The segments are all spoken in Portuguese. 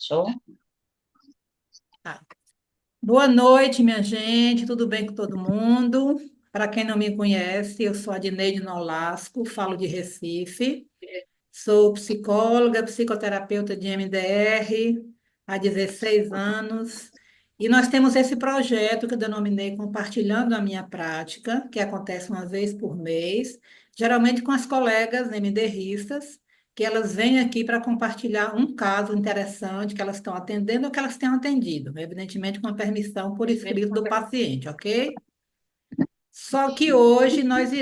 Show? Tá. Boa noite, minha gente. Tudo bem com todo mundo? Para quem não me conhece, eu sou a Dineide Nolasco, falo de Recife. Sou psicóloga, psicoterapeuta de MDR há 16 anos. E nós temos esse projeto que eu denominei Compartilhando a Minha Prática, que acontece uma vez por mês, geralmente com as colegas MDRistas, que elas vêm aqui para compartilhar um caso interessante que elas estão atendendo ou que elas tenham atendido, evidentemente com a permissão por escrito do paciente, ok? Só que hoje nós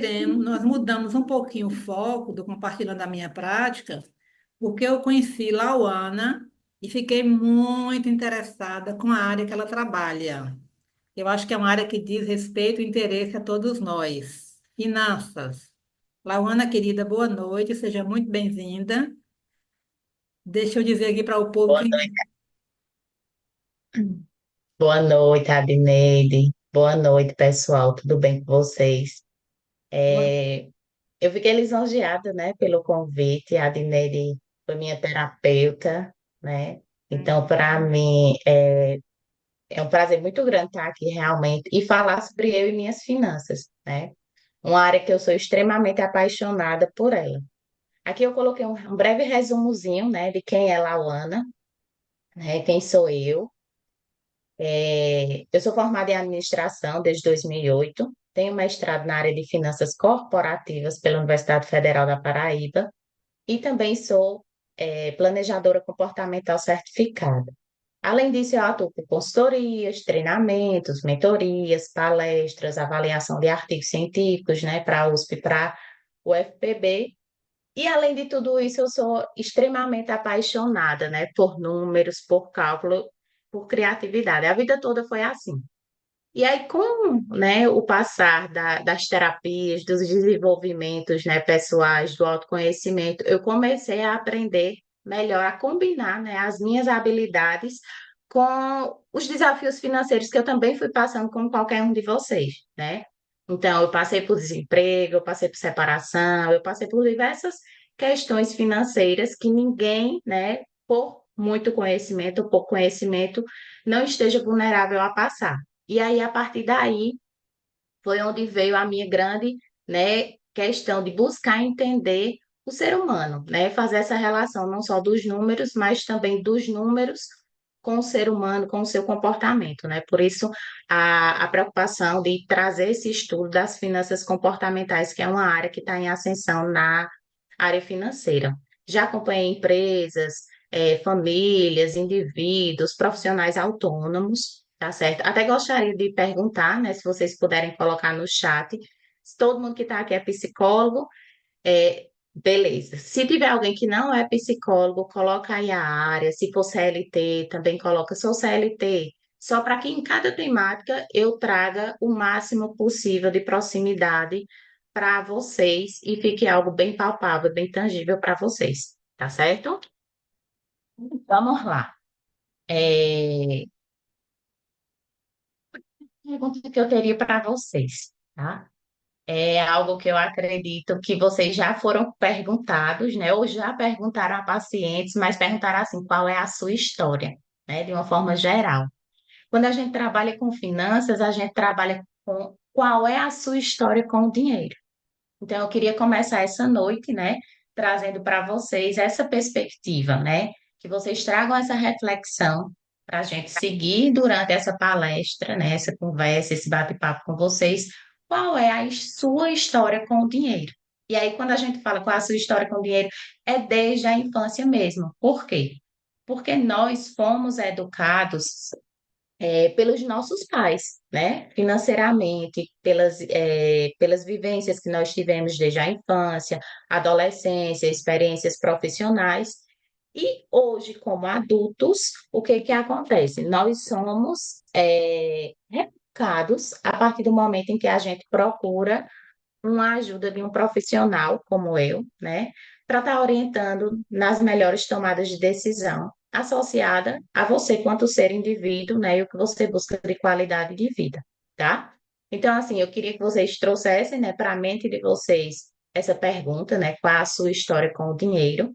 mudamos um pouquinho o foco do compartilhando a minha prática, porque eu conheci Lauana e fiquei muito interessada com a área que ela trabalha. Eu acho que é uma área que diz respeito e interesse a todos nós. Finanças. Lauana, querida, boa noite, seja muito bem-vinda. Deixa eu dizer aqui para o povo Boa que noite. Boa noite, Adneide. Boa noite, pessoal. Tudo bem com vocês? É, eu fiquei lisonjeada, né, pelo convite. A Adneide foi minha terapeuta, né? Então, para mim, é um prazer muito grande estar aqui realmente e falar sobre eu e minhas finanças, né? Uma área que eu sou extremamente apaixonada por ela. Aqui eu coloquei um breve resumozinho, né, de quem é Lauana, né? Quem sou eu. Eu sou formada em administração desde 2008, tenho mestrado na área de finanças corporativas pela Universidade Federal da Paraíba e também sou planejadora comportamental certificada. Além disso, eu atuo com consultorias, treinamentos, mentorias, palestras, avaliação de artigos científicos, né, para a USP e para o FPB. E além de tudo isso, eu sou extremamente apaixonada, né, por números, por cálculo, por criatividade. A vida toda foi assim. E aí, com, né, o passar das terapias, dos desenvolvimentos, né, pessoais, do autoconhecimento, eu comecei a aprender melhor a combinar, né, as minhas habilidades com os desafios financeiros que eu também fui passando, como qualquer um de vocês, né? Então, eu passei por desemprego, eu passei por separação, eu passei por diversas questões financeiras que ninguém, né, por muito conhecimento, ou pouco conhecimento, não esteja vulnerável a passar. E aí, a partir daí, foi onde veio a minha grande, né, questão de buscar entender o ser humano, né, fazer essa relação não só dos números, mas também dos números com o ser humano, com o seu comportamento, né? Por isso, a preocupação de trazer esse estudo das finanças comportamentais, que é uma área que está em ascensão na área financeira. Já acompanhei empresas, famílias, indivíduos, profissionais autônomos, tá certo? Até gostaria de perguntar, né, se vocês puderem colocar no chat, se todo mundo que está aqui é psicólogo, beleza. Se tiver alguém que não é psicólogo, coloca aí a área. Se for CLT, também coloca, sou CLT. Só para que em cada temática eu traga o máximo possível de proximidade para vocês e fique algo bem palpável, bem tangível para vocês, tá certo? Vamos lá. É, Pergunta que eu teria para vocês, tá? É algo que eu acredito que vocês já foram perguntados, né? Ou já perguntaram a pacientes, mas perguntaram assim, qual é a sua história, né? De uma forma geral. Quando a gente trabalha com finanças, a gente trabalha com qual é a sua história com o dinheiro. Então, eu queria começar essa noite, né? Trazendo para vocês essa perspectiva, né? Que vocês tragam essa reflexão para a gente seguir durante essa palestra, né? Essa conversa, esse bate-papo com vocês. Qual é a sua história com o dinheiro? E aí, quando a gente fala qual é a sua história com o dinheiro, é desde a infância mesmo. Por quê? Porque nós fomos educados pelos nossos pais, né? Financeiramente, pelas vivências que nós tivemos desde a infância, adolescência, experiências profissionais. E hoje, como adultos, o que que acontece? Nós somos educados a partir do momento em que a gente procura uma ajuda de um profissional como eu, né, para estar orientando nas melhores tomadas de decisão, associada a você quanto ser indivíduo, né, e o que você busca de qualidade de vida, tá? Então, assim, eu queria que vocês trouxessem, né, para a mente de vocês essa pergunta, né, qual a sua história com o dinheiro,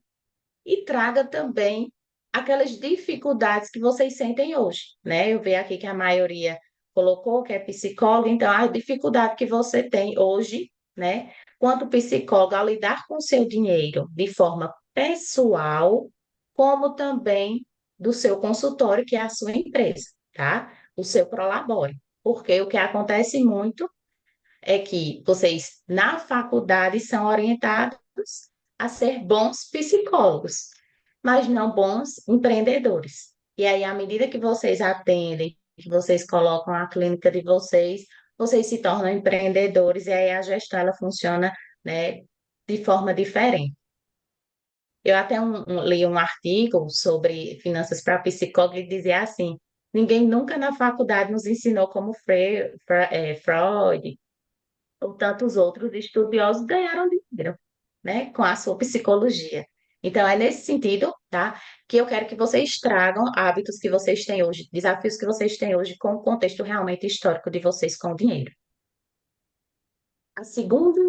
e traga também aquelas dificuldades que vocês sentem hoje, né? Eu vi aqui que a maioria colocou que é psicólogo, então a dificuldade que você tem hoje, né, quanto psicólogo, ao lidar com o seu dinheiro de forma pessoal, como também do seu consultório, que é a sua empresa, tá? O seu Prolabore. Porque o que acontece muito é que vocês, na faculdade, são orientados a ser bons psicólogos, mas não bons empreendedores. E aí, à medida que vocês atendem, que vocês colocam a clínica de vocês, vocês se tornam empreendedores e aí a gestão ela funciona, né, de forma diferente. Eu até li um artigo sobre finanças para psicólogo e dizia assim: ninguém nunca na faculdade nos ensinou como Freud, ou tantos outros estudiosos ganharam dinheiro, né, com a sua psicologia. Então, é nesse sentido, tá, que eu quero que vocês tragam hábitos que vocês têm hoje, desafios que vocês têm hoje com o contexto realmente histórico de vocês com o dinheiro. A segunda,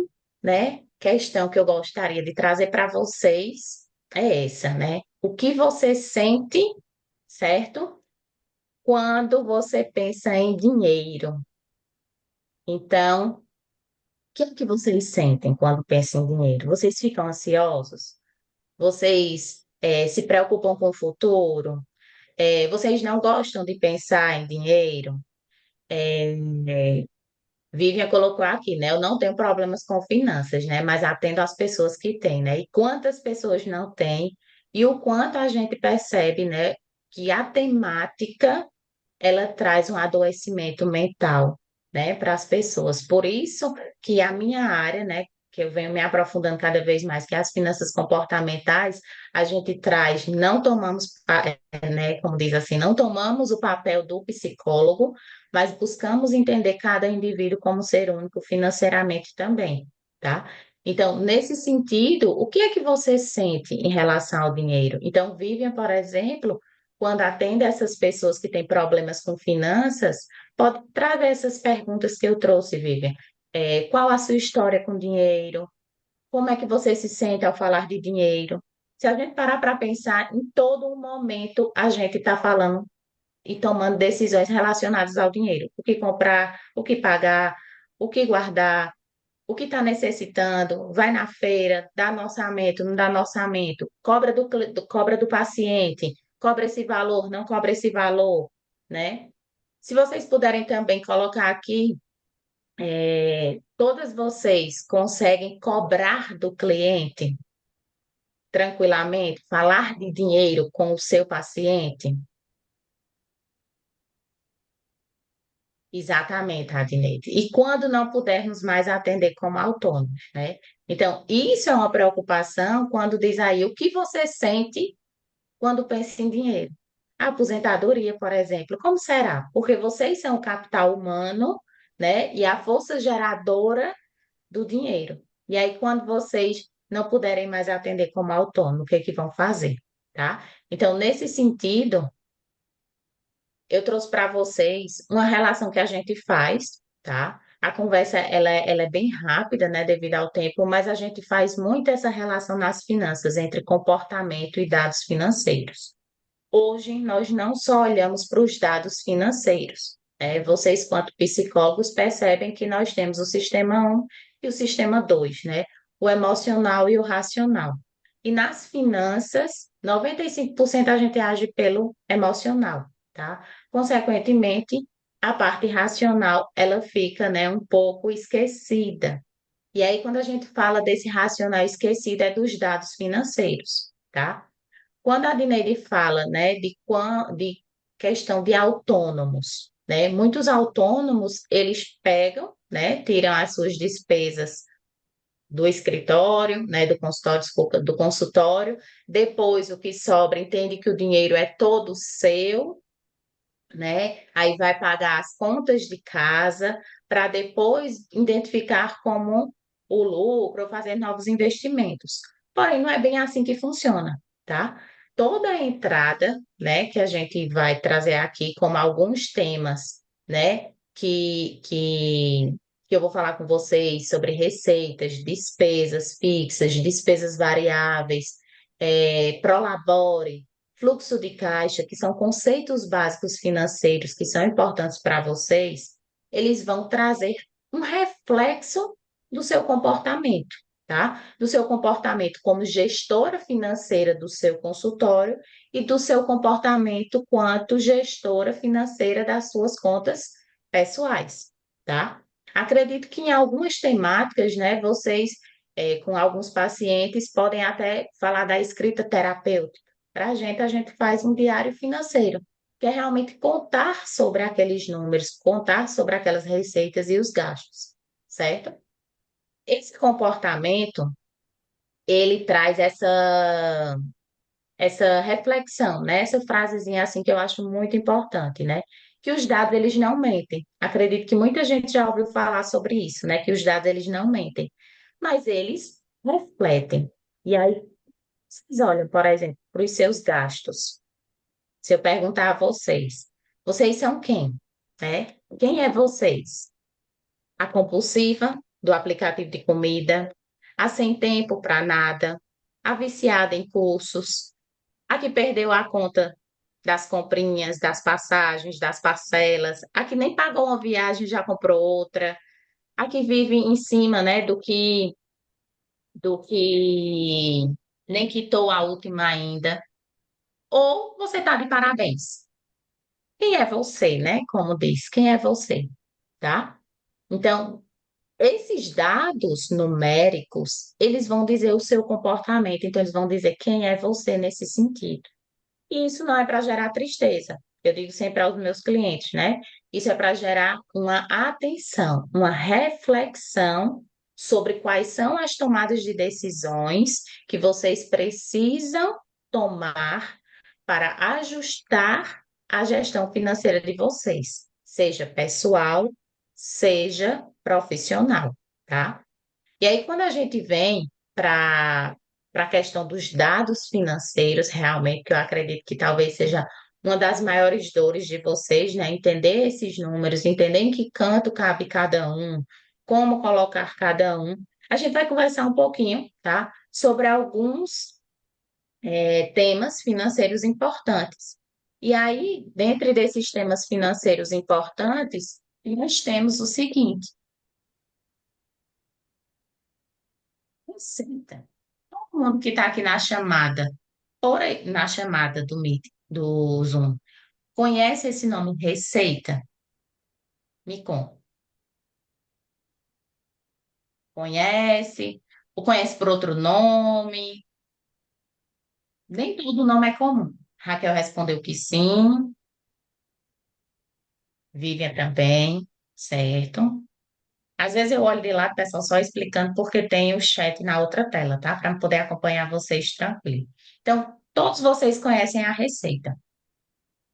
né, questão que eu gostaria de trazer para vocês é essa, né? O que você sente, certo? Quando você pensa em dinheiro. Então, o que é que vocês sentem quando pensam em dinheiro? Vocês ficam ansiosos? Vocês se preocupam com o futuro? Vocês não gostam de pensar em dinheiro? É, Vivian colocou aqui, né? Eu não tenho problemas com finanças, né? Mas atendo às pessoas que têm, né? E quantas pessoas não têm? E o quanto a gente percebe, né? Que a temática ela traz um adoecimento mental, né, para as pessoas. Por isso que a minha área, né, que eu venho me aprofundando cada vez mais, que é as finanças comportamentais, a gente traz, não tomamos, né, como diz assim, não tomamos o papel do psicólogo, mas buscamos entender cada indivíduo como ser único financeiramente também, tá? Então, nesse sentido, o que é que você sente em relação ao dinheiro? Então, Vivian, por exemplo, quando atende essas pessoas que têm problemas com finanças, pode trazer essas perguntas que eu trouxe, Vivian. Qual a sua história com dinheiro? Como é que você se sente ao falar de dinheiro? Se a gente parar para pensar, em todo momento a gente está falando e tomando decisões relacionadas ao dinheiro. O que comprar, o que pagar, o que guardar, o que está necessitando, vai na feira, dá no orçamento, não dá no orçamento, cobra do paciente, cobra esse valor, não cobra esse valor, né? Se vocês puderem também colocar aqui, todas vocês conseguem cobrar do cliente tranquilamente, falar de dinheiro com o seu paciente? Exatamente, Adneide. E quando não pudermos mais atender como autônomos, né? Então, isso é uma preocupação quando diz aí o que você sente quando pensa em dinheiro. A aposentadoria, por exemplo, como será? Porque vocês são o capital humano, né? E a força geradora do dinheiro. E aí, quando vocês não puderem mais atender como autônomo, o que é que vão fazer, tá? Então, nesse sentido, eu trouxe para vocês uma relação que a gente faz, tá? A conversa ela é bem rápida, né, devido ao tempo, mas a gente faz muito essa relação nas finanças entre comportamento e dados financeiros. Hoje nós não só olhamos para os dados financeiros, né? Vocês, quanto psicólogos, percebem que nós temos o sistema um e o sistema 2, né? O emocional e o racional. E nas finanças, 95% a gente age pelo emocional, tá? Consequentemente, a parte racional, ela fica, né, um pouco esquecida. E aí, quando a gente fala desse racional esquecido, é dos dados financeiros, tá? Quando a Dineide fala, né, de questão de autônomos, né, muitos autônomos, eles pegam, né, tiram as suas despesas do escritório, né, do consultório, desculpa, do consultório, depois o que sobra, entende que o dinheiro é todo seu, né, aí vai pagar as contas de casa, para depois identificar como o lucro ou fazer novos investimentos. Porém, não é bem assim que funciona, tá? Toda a entrada, né, que a gente vai trazer aqui, como alguns temas, né, que eu vou falar com vocês sobre receitas, despesas fixas, despesas variáveis, Prolabore, fluxo de caixa, que são conceitos básicos financeiros que são importantes para vocês, eles vão trazer um reflexo do seu comportamento, tá? Do seu comportamento como gestora financeira do seu consultório e do seu comportamento quanto gestora financeira das suas contas pessoais, tá? Acredito que em algumas temáticas, né, vocês, com alguns pacientes, podem até falar da escrita terapêutica. Para a gente faz um diário financeiro, que é realmente contar sobre aqueles números, contar sobre aquelas receitas e os gastos, certo? Esse comportamento, ele traz essa reflexão, né? Essa frasezinha assim que eu acho muito importante, né? Que os dados eles não mentem. Acredito que muita gente já ouviu falar sobre isso, né? Que os dados eles não mentem, mas eles refletem. E aí, vocês olham, por exemplo, para os seus gastos. Se eu perguntar a vocês, vocês são quem? Né? Quem é vocês? A compulsiva do aplicativo de comida, a sem tempo para nada, a viciada em cursos, a que perdeu a conta das comprinhas, das passagens, das parcelas, a que nem pagou uma viagem e já comprou outra, a que vive em cima, né, do que nem quitou a última ainda, ou você está de parabéns. Quem é você, né? Como diz, quem é você, tá? Então, esses dados numéricos, eles vão dizer o seu comportamento, então eles vão dizer quem é você nesse sentido. E isso não é para gerar tristeza. Eu digo sempre aos meus clientes, né? Isso é para gerar uma atenção, uma reflexão sobre quais são as tomadas de decisões que vocês precisam tomar para ajustar a gestão financeira de vocês, seja pessoal, seja profissional, tá? E aí, quando a gente vem para a questão dos dados financeiros, realmente, que eu acredito que talvez seja uma das maiores dores de vocês, né? Entender esses números, entender em que canto cabe cada um, como colocar cada um. A gente vai conversar um pouquinho, tá? Sobre alguns temas financeiros importantes. E aí, dentre desses temas financeiros importantes, nós temos o seguinte: receita. Todo mundo que está aqui na chamada, na chamada do Meet, do Zoom, conhece esse nome receita? Me conta. Conhece? Ou conhece por outro nome? Nem todo nome é comum. Raquel respondeu que sim, Vivian também, certo? Às vezes eu olho de lado, pessoal, só explicando porque tem o chat na outra tela, tá? Para poder acompanhar vocês tranquilo. Então, todos vocês conhecem a receita.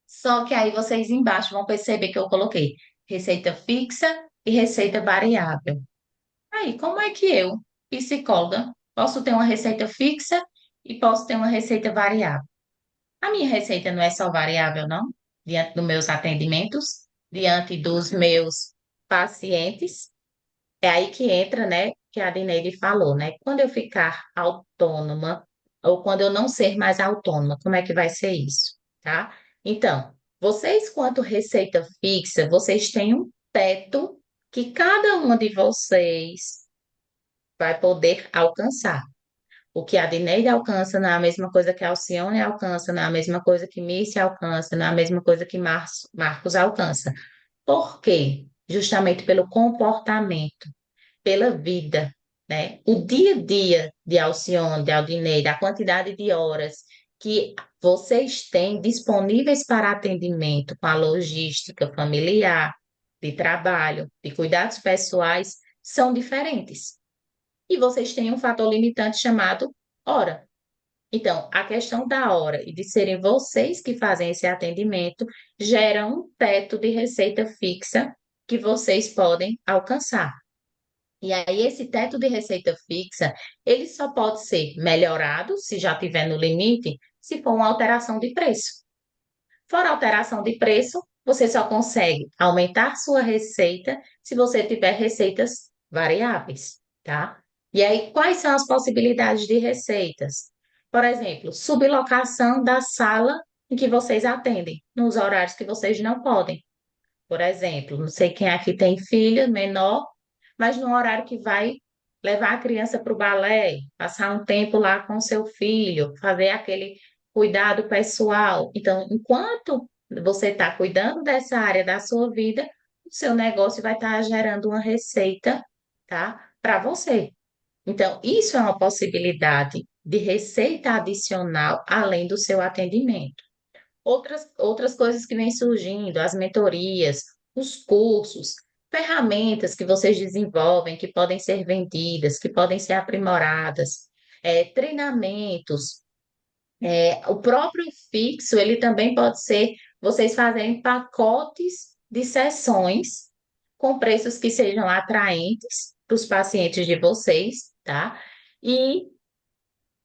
Só que aí vocês embaixo vão perceber que eu coloquei receita fixa e receita variável. Aí, como é que eu, psicóloga, posso ter uma receita fixa e posso ter uma receita variável? A minha receita não é só variável, não? Diante dos meus atendimentos, diante dos meus pacientes. É aí que entra, né, que a Dineide falou, né? Quando eu ficar autônoma, ou quando eu não ser mais autônoma, como é que vai ser isso, tá? Então, vocês, quanto receita fixa, vocês têm um teto que cada uma de vocês vai poder alcançar. O que a Dineide alcança não é a mesma coisa que a Alcione alcança, não é a mesma coisa que Missy alcança, não é a mesma coisa que Marcos alcança. Por quê? Justamente pelo comportamento, pela vida, né? O dia a dia de Alcione, de Aldineide, a quantidade de horas que vocês têm disponíveis para atendimento com a logística familiar, de trabalho, de cuidados pessoais, são diferentes. E vocês têm um fator limitante chamado hora. Então, a questão da hora e de serem vocês que fazem esse atendimento gera um teto de receita fixa que vocês podem alcançar. E aí, esse teto de receita fixa, ele só pode ser melhorado, se já tiver no limite, se for uma alteração de preço. For alteração de preço, você só consegue aumentar sua receita se você tiver receitas variáveis, tá? E aí, quais são as possibilidades de receitas? Por exemplo, sublocação da sala em que vocês atendem, nos horários que vocês não podem. Por exemplo, não sei quem aqui tem filho menor, mas no horário que vai levar a criança para o balé, passar um tempo lá com seu filho, fazer aquele cuidado pessoal. Então, enquanto você está cuidando dessa área da sua vida, o seu negócio vai estar gerando uma receita, tá? Para você. Então, isso é uma possibilidade de receita adicional além do seu atendimento. Outras coisas que vêm surgindo, as mentorias, os cursos, ferramentas que vocês desenvolvem, que podem ser vendidas, que podem ser aprimoradas, treinamentos, o próprio fixo, ele também pode ser vocês fazerem pacotes de sessões com preços que sejam atraentes para os pacientes de vocês, tá? E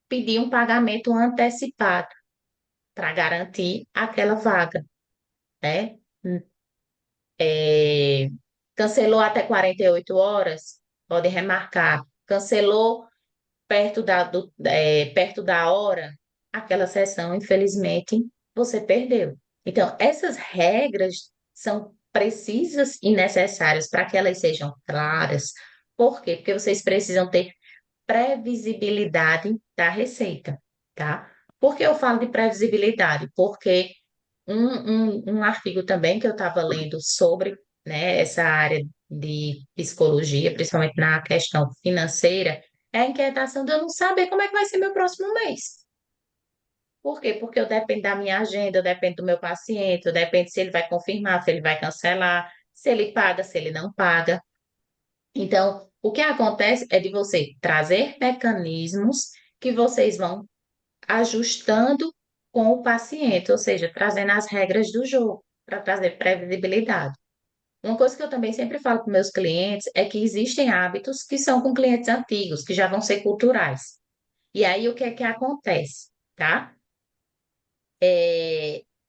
pedir um pagamento antecipado para garantir aquela vaga, né? É, cancelou até 48 horas, pode remarcar. Cancelou perto da hora, aquela sessão, infelizmente, você perdeu. Então, essas regras são precisas e necessárias para que elas sejam claras. Por quê? Porque vocês precisam ter previsibilidade da receita, tá? Por que eu falo de previsibilidade? Porque um artigo também que eu estava lendo sobre, né, essa área de psicologia, principalmente na questão financeira, é a inquietação de eu não saber como é que vai ser meu próximo mês. Por quê? Porque eu dependo da minha agenda, eu dependo do meu paciente, eu dependo se ele vai confirmar, se ele vai cancelar, se ele paga, se ele não paga. Então, o que acontece é de você trazer mecanismos que vocês vão ajustando com o paciente, ou seja, trazendo as regras do jogo para trazer previsibilidade. Uma coisa que eu também sempre falo com meus clientes é que existem hábitos que são com clientes antigos, que já vão ser culturais. E aí o que é que acontece, tá?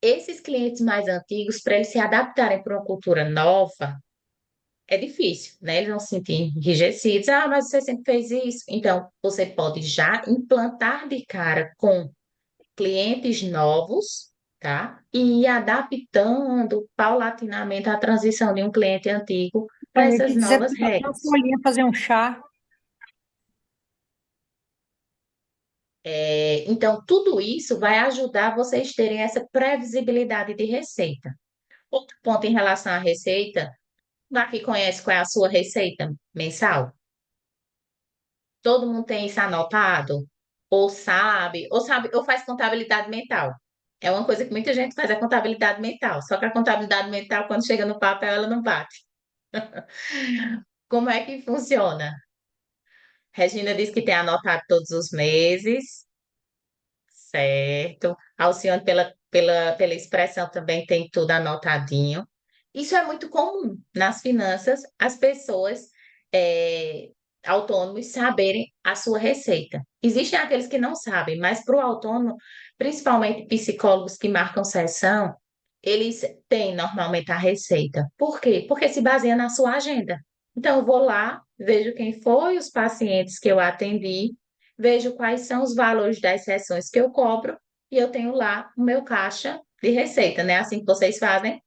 Esses clientes mais antigos, para eles se adaptarem para uma cultura nova, é difícil, né? Eles vão se sentir enrijecidos. Ah, mas você sempre fez isso. Então, você pode já implantar de cara com clientes novos, tá? E ir adaptando paulatinamente a transição de um cliente antigo para Então, eu ia essas te dizer novas para botar uma regras. folhinha, fazer um chá. Então, tudo isso vai ajudar vocês terem essa previsibilidade de receita. Outro ponto em relação à receita, aqui conhece qual é a sua receita mensal? Todo mundo tem isso anotado? Ou faz contabilidade mental. É uma coisa que muita gente faz, a contabilidade mental. Só que a contabilidade mental, quando chega no papel, ela não bate. Como é que funciona? Regina disse que tem anotado todos os meses, certo? Alcione, pela expressão, também tem tudo anotadinho. Isso é muito comum nas finanças, as pessoas é, autônomos saberem a sua receita. Existem aqueles que não sabem, mas para o autônomo, principalmente psicólogos que marcam sessão, eles têm normalmente a receita. Por quê? Porque se baseia na sua agenda. Então, eu vou lá, vejo quem foi os pacientes que eu atendi, vejo quais são os valores das sessões que eu cobro e eu tenho lá o meu caixa de receita, né? Assim que vocês fazem,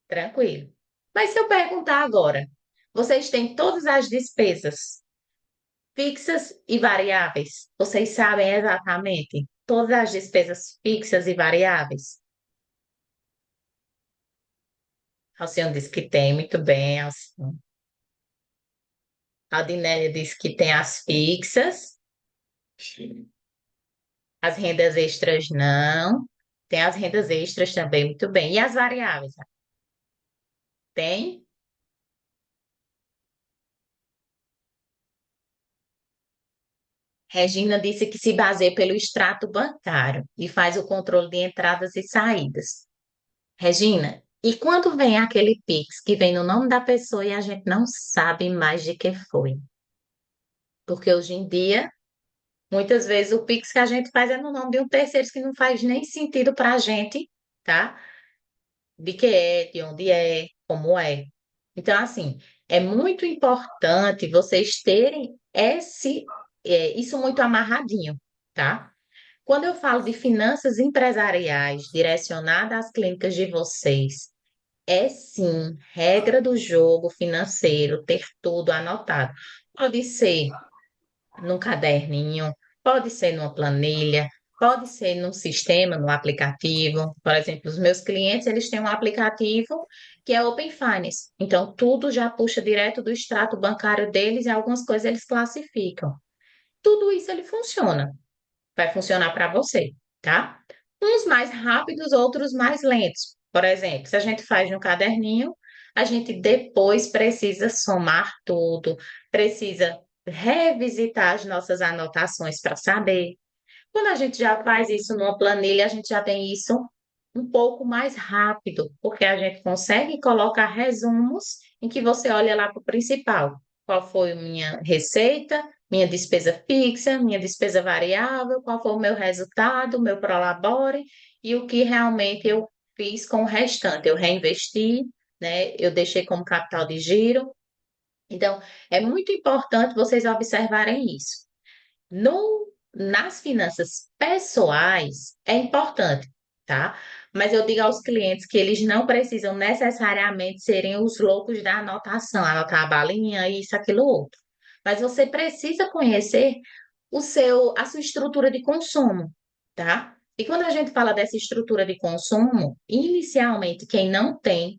tranquilo. Mas se eu perguntar agora, vocês têm todas as despesas fixas e variáveis? Vocês sabem exatamente todas as despesas fixas e variáveis? Alcione disse que tem, muito bem, Alcione. A Dinélia disse que tem as fixas, as rendas extras não. Tem as rendas extras também, muito bem. E as variáveis? Tem? Regina disse que se baseia pelo extrato bancário e faz o controle de entradas e saídas. Regina, e quando vem aquele Pix que vem no nome da pessoa e a gente não sabe mais de que foi? Porque hoje em dia, muitas vezes o Pix que a gente faz é no nome de um terceiro que não faz nem sentido para a gente, tá? De que é, de onde é, como é. Então, assim, é muito importante vocês terem isso muito amarradinho, tá? Quando eu falo de finanças empresariais direcionadas às clínicas de vocês, é sim regra do jogo financeiro ter tudo anotado. Pode ser num caderninho, pode ser numa planilha, pode ser num sistema, no aplicativo. Por exemplo, os meus clientes, eles têm um aplicativo que é Open Finance. Então, tudo já puxa direto do extrato bancário deles e algumas coisas eles classificam. Tudo isso ele funciona, vai funcionar para você, tá? Uns mais rápidos, outros mais lentos. Por exemplo, se a gente faz no caderninho, a gente depois precisa somar tudo, precisa revisitar as nossas anotações para saber. Quando a gente já faz isso numa planilha, a gente já tem isso um pouco mais rápido, porque a gente consegue colocar resumos em que você olha lá para o principal. Qual foi a minha receita, minha despesa fixa, minha despesa variável, qual foi o meu resultado, o meu prolabore e o que realmente eu fiz com o restante. Eu reinvesti, né? Eu deixei como capital de giro. Então, é muito importante vocês observarem isso. Nas finanças pessoais é importante, tá? Mas eu digo aos clientes que eles não precisam necessariamente serem os loucos da anotação, anotar a balinha, isso, aquilo, outro. Mas você precisa conhecer a sua estrutura de consumo, tá? E quando a gente fala dessa estrutura de consumo, inicialmente, quem não tem,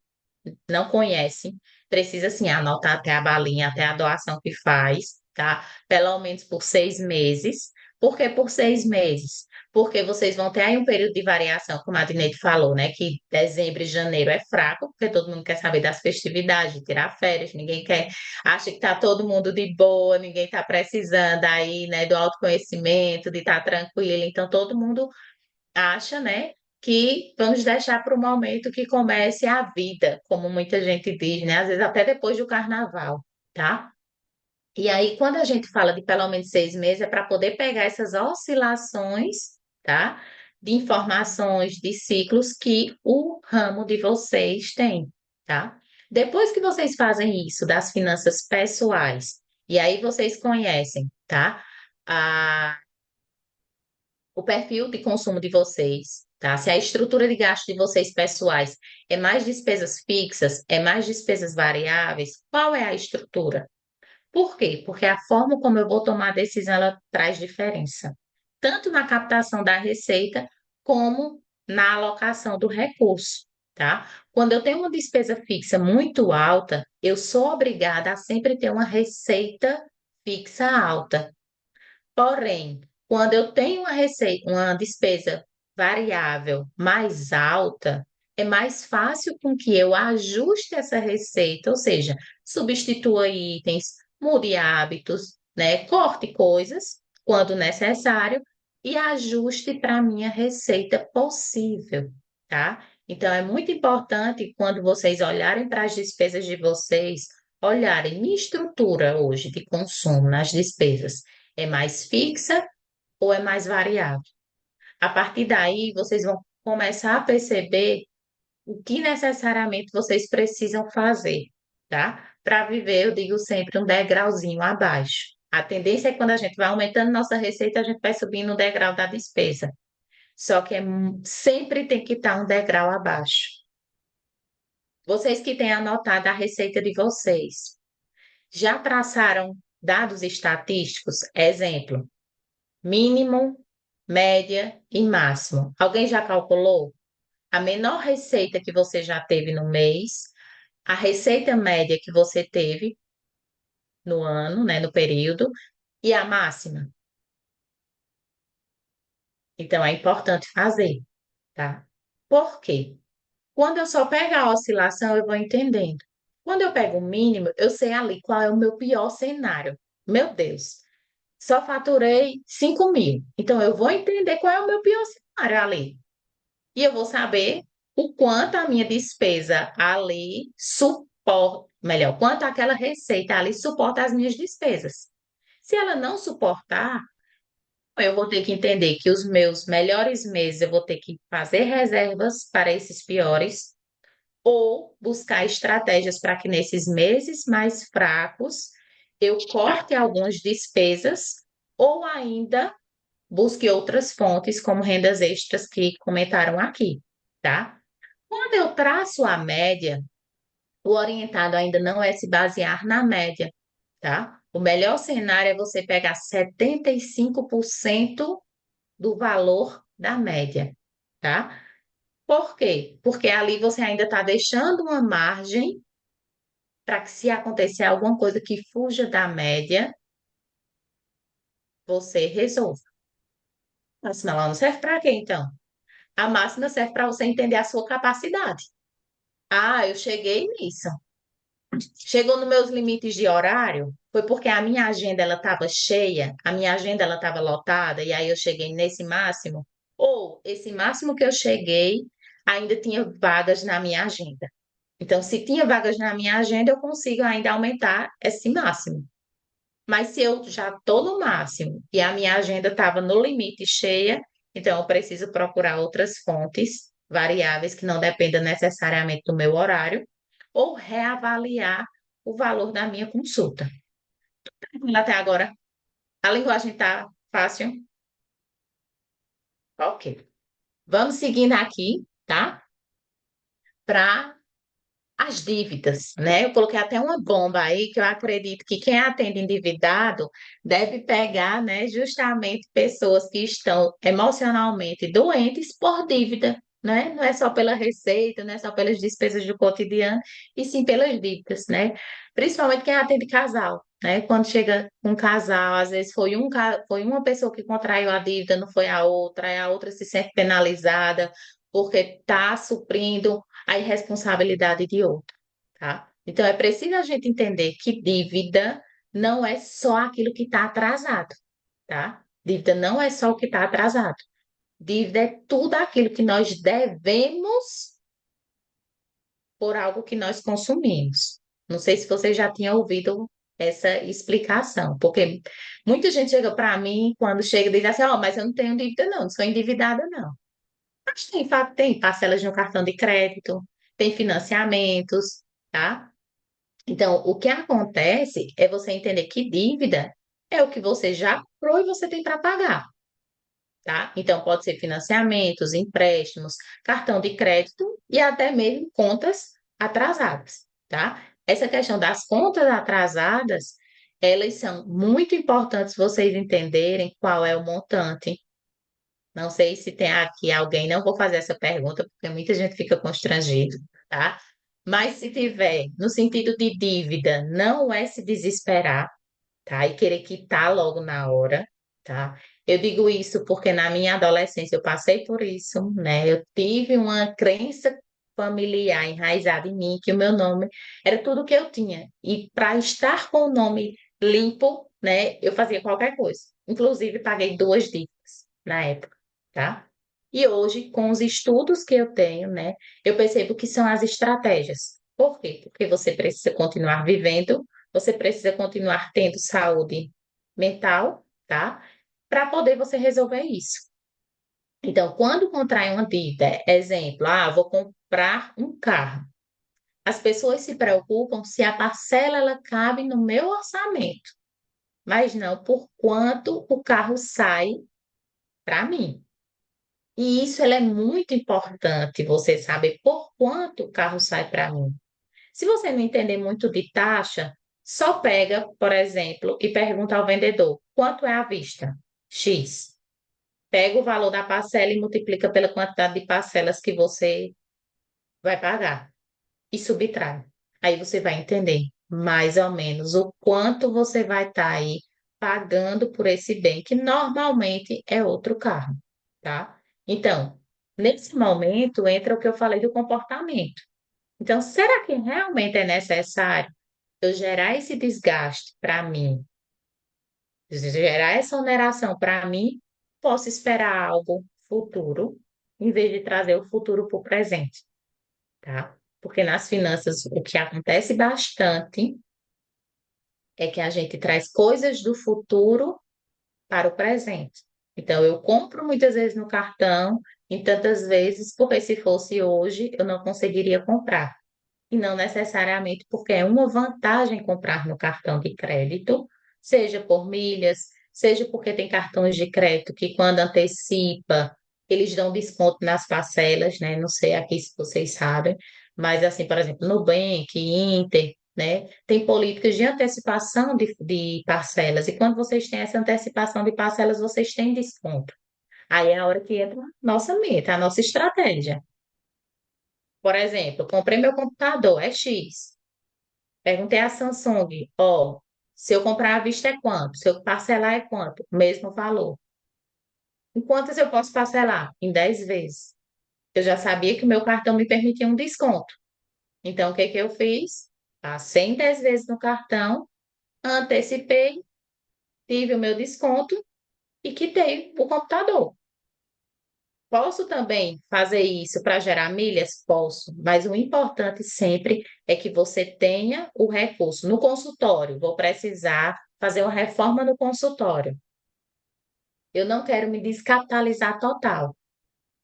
não conhece, precisa sim anotar até a balinha, até a doação que faz, tá? Pelo menos por 6 meses. Por que por 6 meses? Porque vocês vão ter aí um período de variação, como a Dineide falou, né? Que dezembro e janeiro é fraco, porque todo mundo quer saber das festividades, de tirar férias, ninguém quer, acha que tá todo mundo de boa, ninguém tá precisando aí, né, do autoconhecimento, de estar tranquilo. Então, todo mundo acha, né, que vamos deixar para o momento que comece a vida, como muita gente diz, né? Às vezes até depois do carnaval, tá? E aí, quando a gente fala de pelo menos 6 meses, é para poder pegar essas oscilações, tá? De informações, de ciclos que o ramo de vocês tem, tá? Depois que vocês fazem isso das finanças pessoais, e aí vocês conhecem, tá? O perfil de consumo de vocês, tá? Se a estrutura de gasto de vocês pessoais é mais despesas fixas, é mais despesas variáveis, qual é a estrutura? Por quê? Porque a forma como eu vou tomar a decisão, ela traz diferença, tanto na captação da receita, como na alocação do recurso, tá? Quando eu tenho uma despesa fixa muito alta, eu sou obrigada a sempre ter uma receita fixa alta. Porém, quando eu tenho uma receita, uma despesa variável mais alta, é mais fácil com que eu ajuste essa receita, ou seja, substitua itens, mude hábitos, né? Corte coisas quando necessário e ajuste para a minha receita possível, tá? Então, é muito importante quando vocês olharem para as despesas de vocês, olharem minha estrutura hoje de consumo nas despesas é mais fixa ou é mais variável? A partir daí, vocês vão começar a perceber o que necessariamente vocês precisam fazer, tá? Para viver, eu digo sempre, um degrauzinho abaixo. A tendência é quando a gente vai aumentando nossa receita, a gente vai subindo o degrau da despesa. Só que sempre tem que estar um degrau abaixo. Vocês que têm anotado a receita de vocês, já traçaram dados estatísticos? Exemplo, mínimo, média e máximo. Alguém já calculou a menor receita que você já teve no mês, a receita média que você teve no ano, né, no período, e a máxima? Então é importante fazer, tá? Por quê? Quando eu só pego a oscilação, eu vou entendendo. Quando eu pego o mínimo, eu sei ali qual é o meu pior cenário. Meu Deus, só faturei 5.000. Então eu vou entender qual é o meu pior cenário ali. E eu vou saber o quanto a minha despesa ali suporta, melhor, quanto aquela receita ali suporta as minhas despesas. Se ela não suportar, eu vou ter que entender que os meus melhores meses eu vou ter que fazer reservas para esses piores ou buscar estratégias para que nesses meses mais fracos eu corte algumas despesas ou ainda busque outras fontes, como rendas extras que comentaram aqui, tá? Quando eu traço a média, o orientado ainda não é se basear na média, tá? O melhor cenário é você pegar 75% do valor da média, tá? Por quê? Porque ali você ainda está deixando uma margem para que, se acontecer alguma coisa que fuja da média, você resolva. A máxima ela não serve para quê, então? A máxima serve para você entender a sua capacidade. Ah, eu cheguei nisso. Chegou nos meus limites de horário, foi porque a minha agenda ela estava cheia, a minha agenda ela estava lotada e aí eu cheguei nesse máximo, ou esse máximo que eu cheguei ainda tinha vagas na minha agenda. Então, se tinha vagas na minha agenda, eu consigo ainda aumentar esse máximo. Mas se eu já estou no máximo e a minha agenda estava no limite cheia, então eu preciso procurar outras fontes variáveis que não dependam necessariamente do meu horário, ou reavaliar o valor da minha consulta. Até agora, a linguagem está fácil? Ok. Vamos seguindo aqui, tá? Para as dívidas, né? Eu coloquei até uma bomba aí que eu acredito que quem atende endividado deve pegar, né, justamente pessoas que estão emocionalmente doentes por dívida, né? Não é só pela receita, não é só pelas despesas do cotidiano, e sim pelas dívidas, né? Principalmente quem atende casal, né? Quando chega um casal, às vezes foi uma pessoa que contraiu a dívida, não foi a outra se sente penalizada porque está suprindo a irresponsabilidade de outro, tá? Então, é preciso a gente entender que dívida não é só aquilo que está atrasado, tá? Dívida não é só o que está atrasado. Dívida é tudo aquilo que nós devemos por algo que nós consumimos. Não sei se você já tinha ouvido essa explicação, porque muita gente chega para mim quando chega e diz assim: Ó, mas eu não tenho dívida, não sou endividada, não. Mas tem parcelas no cartão de crédito, tem financiamentos, tá? Então, o que acontece é você entender que dívida é o que você já comprou e você tem para pagar, tá? Então, pode ser financiamentos, empréstimos, cartão de crédito e até mesmo contas atrasadas, tá? Essa questão das contas atrasadas, elas são muito importantes vocês entenderem qual é o montante. Não sei se tem aqui alguém, não vou fazer essa pergunta, porque muita gente fica constrangido, tá? Mas se tiver no sentido de dívida, não é se desesperar, tá? E querer quitar logo na hora, tá? Eu digo isso porque na minha adolescência eu passei por isso, né? Eu tive uma crença familiar enraizada em mim, que o meu nome era tudo que eu tinha. E para estar com o nome limpo, né, eu fazia qualquer coisa. Inclusive, paguei duas dívidas na época, tá? E hoje, com os estudos que eu tenho, né, eu percebo que são as estratégias. Por quê? Porque você precisa continuar vivendo, você precisa continuar tendo saúde mental, tá? Para poder você resolver isso. Então, quando contrai uma dívida, exemplo, vou comprar um carro. As pessoas se preocupam se a parcela ela cabe no meu orçamento, mas não por quanto o carro sai para mim. E isso ela é muito importante, você saber por quanto o carro sai para mim. Se você não entender muito de taxa, só pega, por exemplo, e pergunta ao vendedor: quanto é à vista? X. Pega o valor da parcela e multiplica pela quantidade de parcelas que você vai pagar e subtrai. Aí você vai entender mais ou menos o quanto você vai estar aí pagando por esse bem, que normalmente é outro carro, tá? Então, nesse momento entra o que eu falei do comportamento. Então, será que realmente é necessário eu gerar esse desgaste para mim, gerar essa oneração para mim? Posso esperar algo futuro, em vez de trazer o futuro para o presente, tá? Porque nas finanças o que acontece bastante é que a gente traz coisas do futuro para o presente. Então, eu compro muitas vezes no cartão, e tantas vezes, porque se fosse hoje, eu não conseguiria comprar. E não necessariamente porque é uma vantagem comprar no cartão de crédito, seja por milhas, seja porque tem cartões de crédito que quando antecipa, eles dão desconto nas parcelas, né? Não sei aqui se vocês sabem, mas assim, por exemplo, Nubank, Inter, né? Tem políticas de antecipação de parcelas, e quando vocês têm essa antecipação de parcelas, vocês têm desconto. Aí é a hora que entra a nossa meta, a nossa estratégia. Por exemplo, comprei meu computador, é X. Perguntei à Samsung, ó, se eu comprar à vista é quanto? Se eu parcelar é quanto? Mesmo valor. Em quantas eu posso parcelar? Em 10 vezes. Eu já sabia que o meu cartão me permitia um desconto. Então, o que que eu fiz? Passei em 10 vezes no cartão, antecipei, tive o meu desconto e quitei o computador. Posso também fazer isso para gerar milhas? Posso, mas o importante sempre é que você tenha o recurso. No consultório, vou precisar fazer uma reforma no consultório. Eu não quero me descapitalizar total.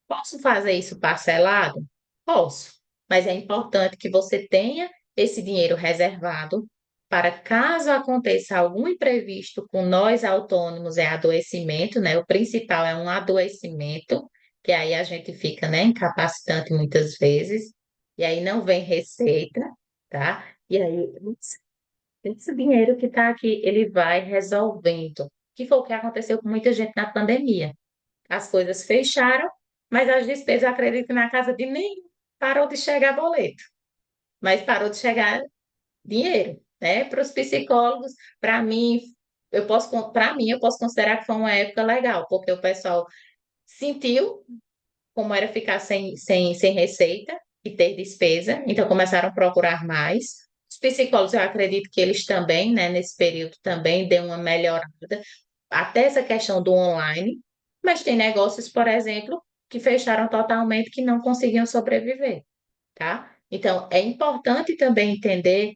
Posso fazer isso parcelado? Posso, mas é importante que você tenha esse dinheiro reservado para caso aconteça algum imprevisto com nós autônomos, é adoecimento, né? O principal é um adoecimento, que aí a gente fica, né, incapacitante muitas vezes, e aí não vem receita, tá? E aí esse dinheiro que está aqui, ele vai resolvendo, que foi o que aconteceu com muita gente na pandemia. As coisas fecharam, mas as despesas, acredito que na casa de nenhum parou de chegar boleto, mas parou de chegar dinheiro, né? Para os psicólogos, para mim, para mim, eu posso considerar que foi uma época legal, porque o pessoal sentiu como era ficar sem receita e ter despesa, então começaram a procurar mais. Os psicólogos, eu acredito que eles também, né, nesse período também deu uma melhorada, até essa questão do online, mas tem negócios, por exemplo, que fecharam totalmente, que não conseguiam sobreviver, tá? Então, é importante também entender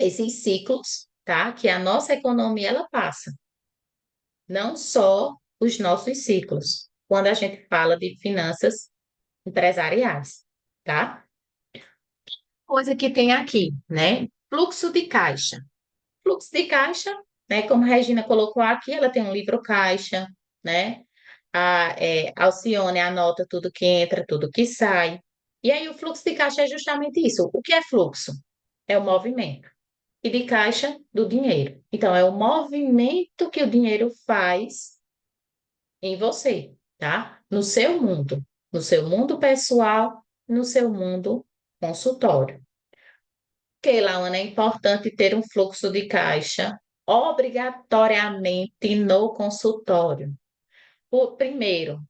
esses ciclos, tá? Que a nossa economia ela passa, não só os nossos ciclos. Quando a gente fala de finanças empresariais, tá? Coisa que tem aqui, né? Fluxo de caixa. Fluxo de caixa, né? Como a Regina colocou aqui, ela tem um livro caixa, né? Alcione anota tudo que entra, tudo que sai. E aí o fluxo de caixa é justamente isso. O que é fluxo? É o movimento. E de caixa do dinheiro. Então, é o movimento que o dinheiro faz em você, tá? No seu mundo. No seu mundo pessoal, no seu mundo consultório. Porque, Laana, é importante ter um fluxo de caixa obrigatoriamente no consultório. Primeiro,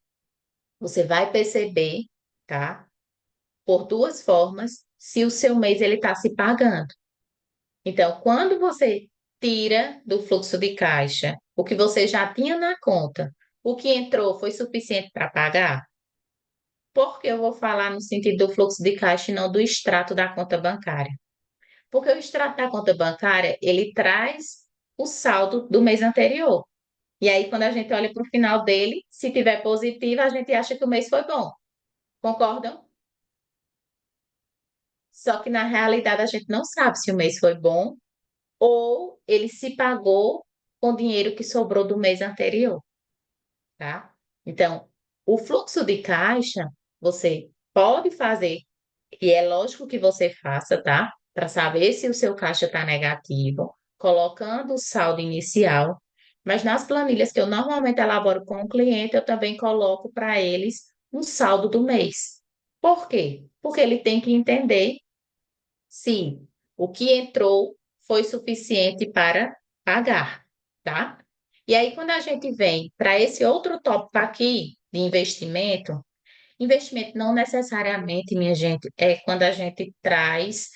você vai perceber, tá? Por duas formas, se o seu mês ele está se pagando. Então, quando você tira do fluxo de caixa o que você já tinha na conta, o que entrou foi suficiente para pagar? Porque eu vou falar no sentido do fluxo de caixa e não do extrato da conta bancária. Porque o extrato da conta bancária, ele traz o saldo do mês anterior. E aí, quando a gente olha para o final dele, se tiver positivo, a gente acha que o mês foi bom. Concordam? Só que na realidade a gente não sabe se o mês foi bom ou ele se pagou com o dinheiro que sobrou do mês anterior, tá? Então, o fluxo de caixa, você pode fazer, e é lógico que você faça, tá? Para saber se o seu caixa está negativo, colocando o saldo inicial. Mas nas planilhas que eu normalmente elaboro com o cliente, eu também coloco para eles um saldo do mês. Por quê? Porque ele tem que entender se o que entrou foi suficiente para pagar, tá? E aí, quando a gente vem para esse outro tópico aqui de investimento, investimento não necessariamente, minha gente, é quando a gente traz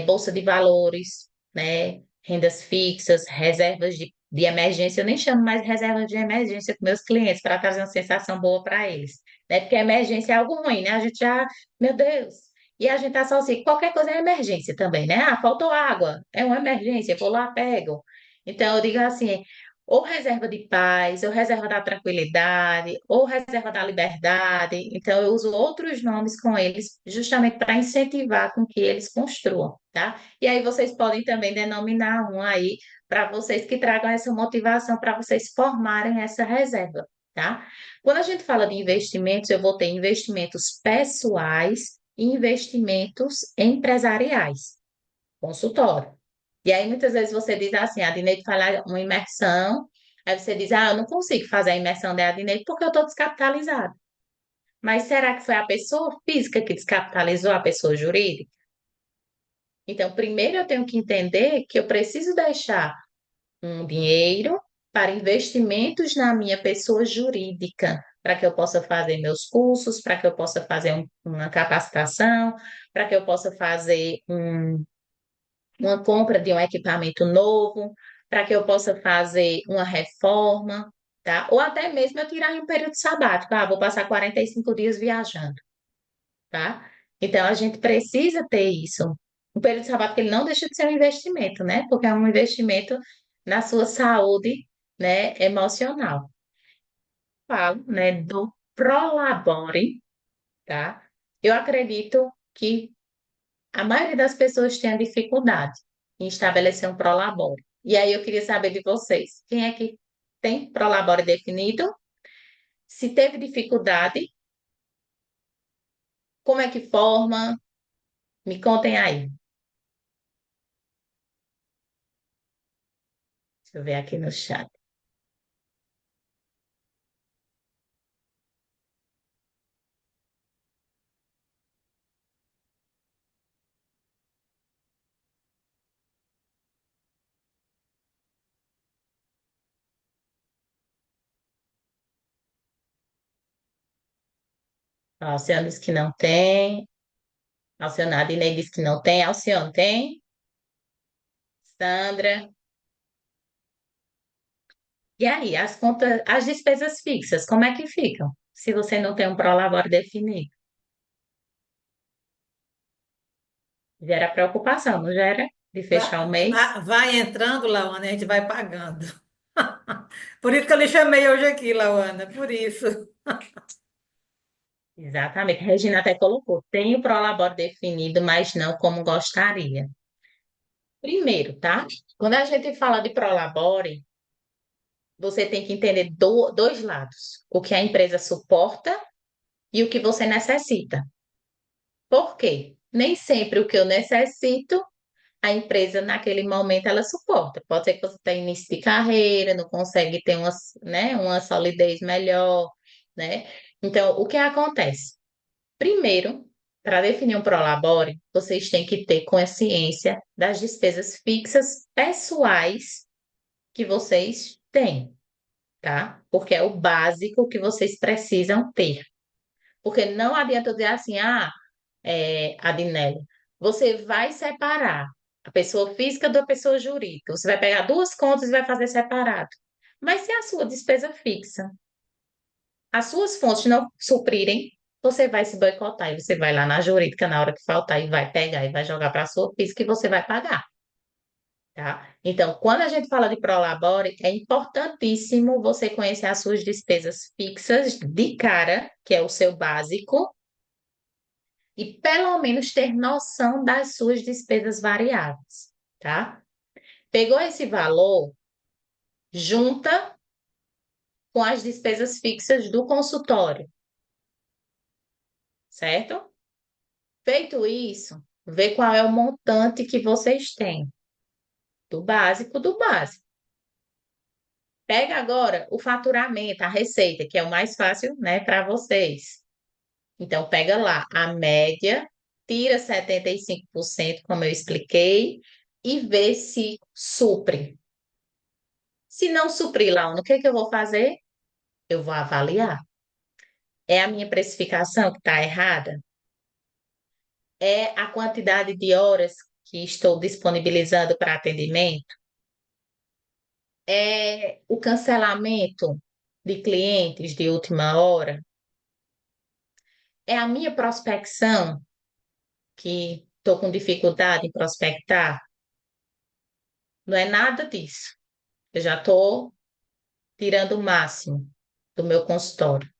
bolsa de valores, né? Rendas fixas, reservas de emergência. Eu nem chamo mais reservas de emergência para meus clientes para trazer uma sensação boa para eles, né? Porque emergência é algo ruim, né? A gente já, meu Deus. E a gente associa, qualquer coisa é emergência também, né? Ah, faltou água, é uma emergência, vou lá, pego. Então, eu digo assim, ou reserva de paz, ou reserva da tranquilidade, ou reserva da liberdade. Então, eu uso outros nomes com eles, justamente para incentivar com que eles construam, tá? E aí vocês podem também denominar um aí para vocês que tragam essa motivação para vocês formarem essa reserva, tá? Quando a gente fala de investimentos, eu vou ter investimentos pessoais e investimentos empresariais, consultório. E aí, muitas vezes você diz assim, a Dineide faz uma imersão, aí você diz, eu não consigo fazer a imersão da Dineide porque eu estou descapitalizado. Mas será que foi a pessoa física que descapitalizou a pessoa jurídica? Então, primeiro eu tenho que entender que eu preciso deixar um dinheiro para investimentos na minha pessoa jurídica, para que eu possa fazer meus cursos, para que eu possa fazer uma capacitação, para que eu possa fazer uma compra de um equipamento novo, para que eu possa fazer uma reforma, tá? Ou até mesmo eu tirar em um período sabático, vou passar 45 dias viajando, tá? Então a gente precisa ter isso. O período sabático ele não deixa de ser um investimento, né? Porque é um investimento na sua saúde, né, emocional. Falo, né, do Prolabore, tá? Eu acredito que a maioria das pessoas tem a dificuldade em estabelecer um prolabore. E aí eu queria saber de vocês, quem é que tem prolabore definido? Se teve dificuldade, como é que forma? Me contem aí. Deixa eu ver aqui no chat. A Alcione diz que não tem. Alcione Adinei diz que não tem. Alcione tem? Sandra? E aí, as contas, as despesas fixas, como é que ficam? Se você não tem um prolabore definido? Gera preocupação, não gera? De fechar o mês? Vai entrando, Lauana, e a gente vai pagando. Por isso que eu lhe chamei hoje aqui, Lauana, por isso. Exatamente. Regina até colocou, tem o prolabore definido, mas não como gostaria. Primeiro, tá? Quando a gente fala de prolabore, você tem que entender dois lados: o que a empresa suporta e o que você necessita. Por quê? Nem sempre o que eu necessito, a empresa naquele momento ela suporta. Pode ser que você tenha início de carreira, não consegue ter uma, né, uma solidez melhor, né? Então, o que acontece? Primeiro, para definir um prolabore, vocês têm que ter consciência das despesas fixas pessoais que vocês têm, tá? Porque é o básico que vocês precisam ter. Porque não adianta eu dizer assim, Adinelli, você vai separar a pessoa física da pessoa jurídica. Você vai pegar duas contas e vai fazer separado. Mas se a sua despesa fixa as suas fontes não suprirem, você vai se boicotar e você vai lá na jurídica na hora que faltar e vai pegar e vai jogar para a sua física e você vai pagar, tá? Então, quando a gente fala de prolabore, é importantíssimo você conhecer as suas despesas fixas de cara, que é o seu básico, e pelo menos ter noção das suas despesas variáveis, tá? Pegou esse valor, junta com as despesas fixas do consultório, certo? Feito isso, vê qual é o montante que vocês têm, do básico do básico. Pega agora o faturamento, a receita, que é o mais fácil, né, para vocês. Então, pega lá a média, tira 75%, como eu expliquei, e vê se supre. Se não suprir lá, o que que eu vou fazer? Eu vou avaliar. É a minha precificação que está errada? É a quantidade de horas que estou disponibilizando para atendimento? É o cancelamento de clientes de última hora? É a minha prospecção, que estou com dificuldade em prospectar? Não é nada disso. Eu já estou. tirando o máximo do meu consultório.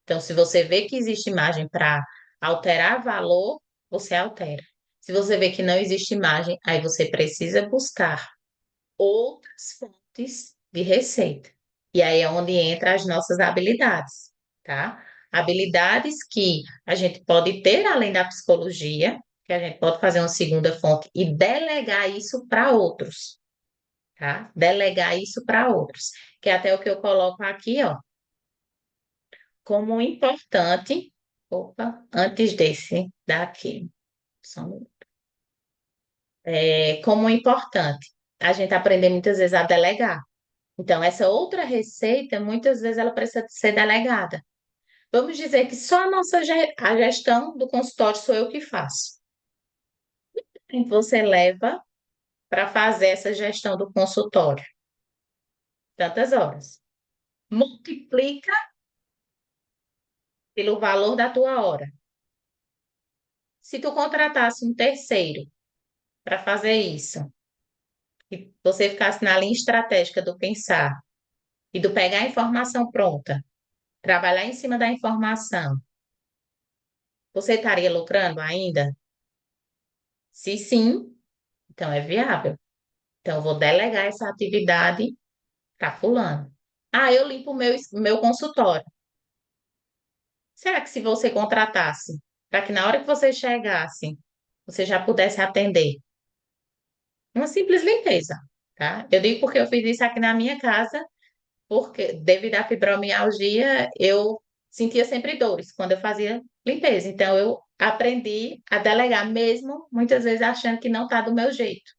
Então, se você vê que existe margem para alterar valor, você altera. Se você vê que não existe margem, aí você precisa buscar outras fontes de receita. E aí é onde entra as nossas habilidades, tá? Habilidades que a gente pode ter além da psicologia, que a gente pode fazer uma segunda fonte e delegar isso para outros, tá? Delegar isso para outros, que é até o que eu coloco aqui, ó, como importante. Opa, antes desse daqui, só um minuto. Como importante a gente aprender muitas vezes a delegar. Então, essa outra receita, muitas vezes ela precisa ser delegada. Vamos dizer que só a gestão do consultório sou eu que faço. E você leva para fazer essa gestão do consultório? Tantas horas. Multiplica pelo valor da tua hora. Se tu contratasse um terceiro para fazer isso, e você ficasse na linha estratégica do pensar e do pegar a informação pronta, trabalhar em cima da informação, você estaria lucrando ainda? Se sim, então é viável. Então, eu vou delegar essa atividade para fulano. Ah, eu limpo o meu consultório. Será que se você contratasse, para que na hora que você chegasse, você já pudesse atender? Uma simples limpeza, tá? Eu digo porque eu fiz isso aqui na minha casa, porque devido à fibromialgia, eu sentia sempre dores quando eu fazia limpeza. Então, eu aprendi a delegar mesmo, muitas vezes achando que não está do meu jeito,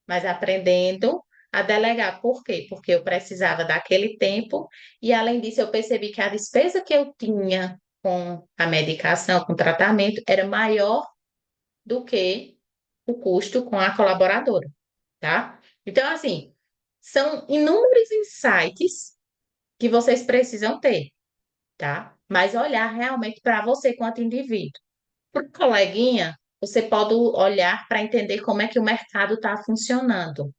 mas aprendendo a delegar. Por quê? Porque eu precisava daquele tempo e, além disso, eu percebi que a despesa que eu tinha com a medicação, com o tratamento, era maior do que o custo com a colaboradora, tá? Então, assim, são inúmeros insights que vocês precisam ter, tá? Mas olhar realmente para você quanto indivíduo. Para o coleguinha, você pode olhar para entender como é que o mercado está funcionando.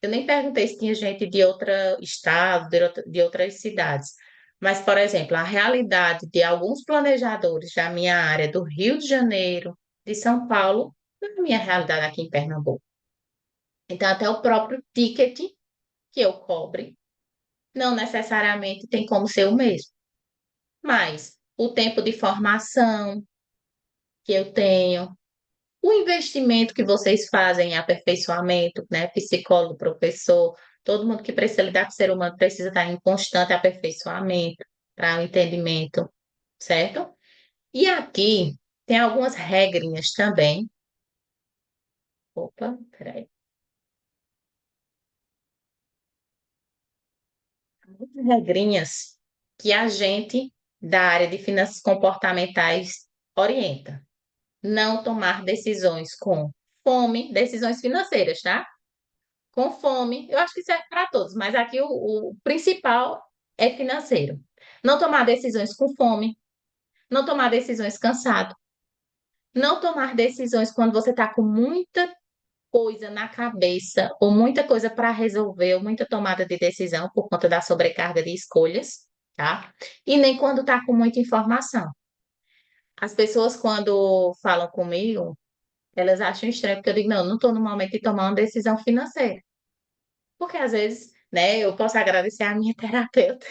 Eu nem perguntei se tinha gente de outro estado, de outras cidades. Mas, por exemplo, a realidade de alguns planejadores da minha área do Rio de Janeiro, de São Paulo, não é a minha realidade aqui em Pernambuco. Então, até o próprio ticket que eu cobre não necessariamente tem como ser o mesmo. Mas o tempo de formação que eu tenho, o investimento que vocês fazem em aperfeiçoamento, né? Psicólogo, professor, todo mundo que precisa lidar com o ser humano precisa estar em constante aperfeiçoamento para o entendimento, certo? E aqui tem algumas regrinhas também. Opa, peraí. Algumas regrinhas que a gente da área de finanças comportamentais orienta. Não tomar decisões com fome, decisões financeiras, tá? Com fome, eu acho que serve para todos, mas aqui o principal é financeiro. Não tomar decisões com fome, não tomar decisões cansado, não tomar decisões quando você está com muita coisa na cabeça, ou muita coisa para resolver, ou muita tomada de decisão por conta da sobrecarga de escolhas, tá? E nem quando está com muita informação. As pessoas, quando falam comigo, elas acham estranho, porque eu digo, não, não estou no momento de tomar uma decisão financeira. Porque às vezes, né, eu posso agradecer a minha terapeuta.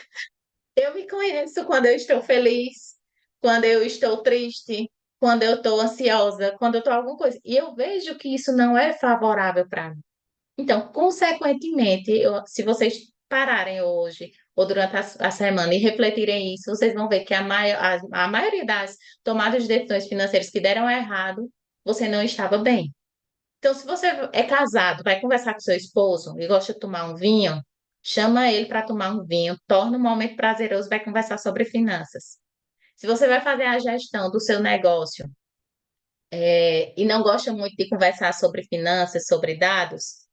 Eu me conheço quando eu estou feliz, quando eu estou triste, quando eu estou ansiosa, quando eu estou alguma coisa. E eu vejo que isso não é favorável para mim. Então, consequentemente, se vocês pararem hoje ou durante a semana e refletirem isso, vocês vão ver que a maioria das tomadas de decisões financeiras que deram errado, você não estava bem. Então, se você é casado, vai conversar com seu esposo e gosta de tomar um vinho, chama ele para tomar um vinho, torna um momento prazeroso, vai conversar sobre finanças. Se você vai fazer a gestão do seu negócio, e não gosta muito de conversar sobre finanças, sobre dados,